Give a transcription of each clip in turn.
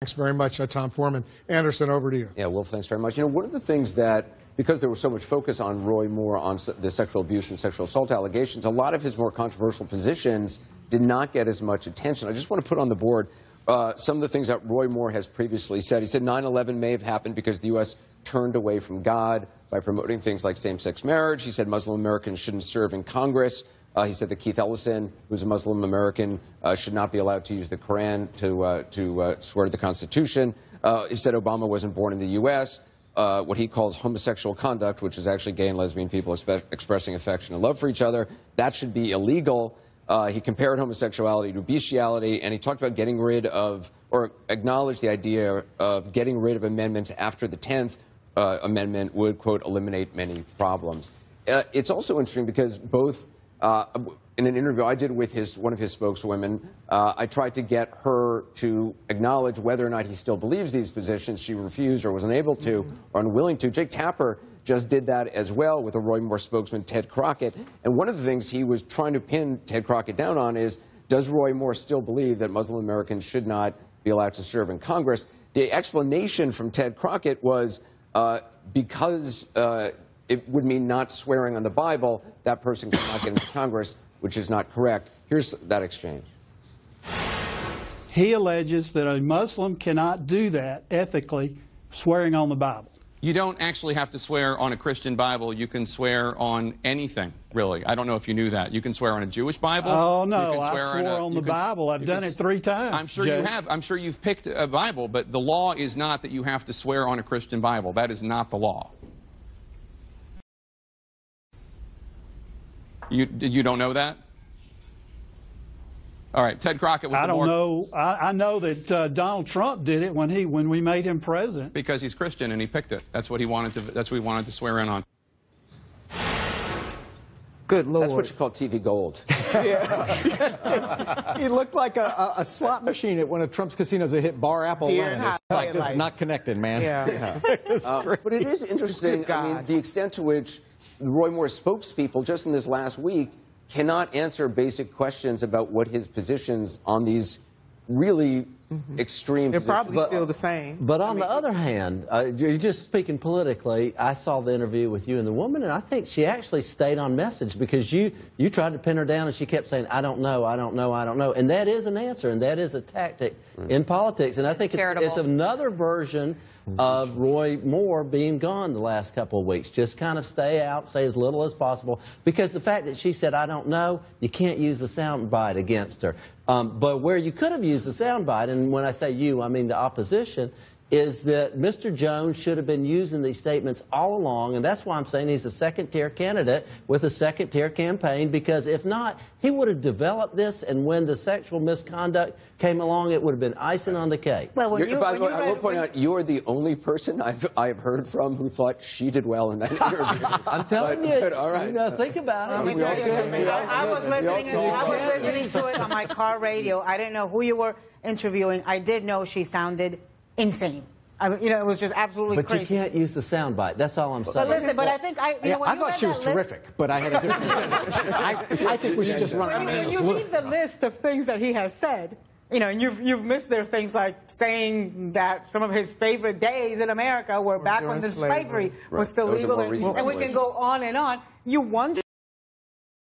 Thanks very much, Tom Foreman. Anderson, over to you. Yeah, Wolf, thanks very much. You know, one of the things that, because there was so much focus on Roy Moore on the sexual abuse and sexual assault allegations, a lot of his more controversial positions did not get as much attention. I just want to put on the board some of the things that Roy Moore has previously said. He said 9/11 may have happened because the U.S. turned away from God by promoting things like same-sex marriage. He said Muslim Americans shouldn't serve in Congress. He said that Keith Ellison, who's a Muslim American, should not be allowed to use the Quran to swear to the Constitution. He said Obama wasn't born in the U.S. What he calls homosexual conduct, which is actually gay and lesbian people expressing affection and love for each other, that should be illegal. He compared homosexuality to bestiality, and he talked about getting rid of, or acknowledged the idea of getting rid of amendments after the 10th Amendment would, quote, eliminate many problems. It's also interesting because both in an interview I did with one of his spokeswomen, I tried to get her to acknowledge whether or not he still believes these positions. She refused or was unable to or unwilling to. Jake Tapper just did that as well with a Roy Moore spokesman, Ted Crockett. And one of the things he was trying to pin Ted Crockett down on is, does Roy Moore still believe that Muslim Americans should not be allowed to serve in Congress? The explanation from Ted Crockett was because it would mean not swearing on the Bible, that person cannot get into Congress, which is not correct. Here's that exchange. He alleges that a Muslim cannot do that ethically, swearing on the Bible. You don't actually have to swear on a Christian Bible. You can swear on anything, really. I don't know if you knew that. You can swear on a Jewish Bible. Oh, no, I swore on the Bible. I've done it 3 times. I'm sure you have. I'm sure you've picked a Bible, but the law is not that you have to swear on a Christian Bible. That is not the law. You don't know that? All right, Ted Crockett. I don't know. I know that Donald Trump did it when we made him president. Because he's Christian and he picked it. That's what he wanted to. That's what he wanted to swear in on. Good Lord. That's what you call TV gold. He looked like a slot machine at one of Trump's casinos that hit Bar Apple Lane. It's like, this is not connected, man. Yeah. But it is interesting, I mean, the extent to which Roy Moore's spokespeople, just in this last week, cannot answer basic questions about what his positions on these really extreme They're positions. probably still the same. But on the other hand, you're just speaking politically, I saw the interview with you and the woman, and I think she actually stayed on message because you tried to pin her down, and she kept saying, I don't know, I don't know, I don't know. And that is an answer, and that is a tactic in politics. And I think it's another version of Roy Moore being gone the last couple of weeks. Just kind of stay out, say as little as possible, because the fact that she said, I don't know, you can't use the soundbite against her. But where you could have used the soundbite, and when I say you, I mean the opposition, is that Mr. Jones should have been using these statements all along, and that's why I'm saying he's a second-tier candidate with a second-tier campaign, because if not, he would have developed this, and when the sexual misconduct came along, it would have been icing on the cake. Well, by the way, I will point out, you're the only person I've heard from who thought she did well in that interview. I'm telling you, all right. You know, think about it. Let me tell you something. I was listening to it on my car radio. I didn't know who you were interviewing. I did know she sounded insane. You know, it was just absolutely crazy. But you can't use the soundbite. That's all I'm saying. But listen, but I think I thought she was terrific, but I had a different I think we should just run. When you read the list of things that he has said, you know, and you've missed there things like saying that some of his favorite days in America were back when the slavery was still legal, and we can go on and on. You wonder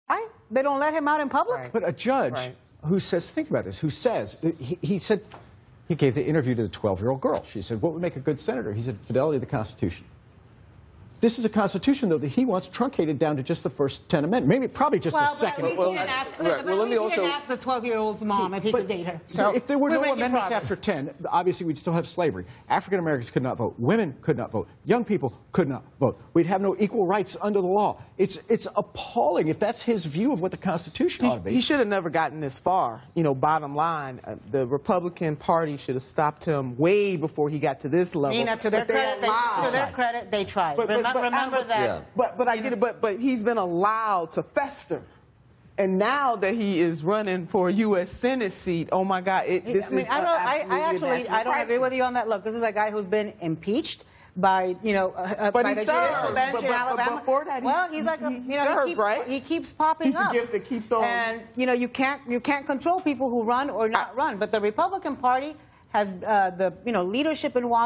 why they don't let him out in public. Right. But a judge who says, think about this, who says, he said, he gave the interview to the 12-year-old girl. She said, what would make a good senator? He said, fidelity to the Constitution. This is a Constitution, though, that he wants truncated down to just the first 10 amendments. Maybe, probably just the second. Well, he didn't ask the 12-year-old's mom if he could date her. So if there were no amendments after 10, obviously we'd still have slavery. African Americans could not vote. Women could not vote. Young people could not vote. We'd have no equal rights under the law. It's appalling if that's his view of what the Constitution ought to be. He should have never gotten this far. You know, bottom line, the Republican Party should have stopped him way before he got to this level. Nina, to their credit, they tried. Remember that. Yeah. But I get it. But he's been allowed to fester, and now that he is running for a U.S. Senate seat, oh my God! I don't agree with you on that. Look, this is a guy who's been impeached by by the judicial bench in Alabama. Before that, he's like he keeps popping up. He's the gift that keeps on. And you can't control people who run or not run. But the Republican Party has the leadership in Washington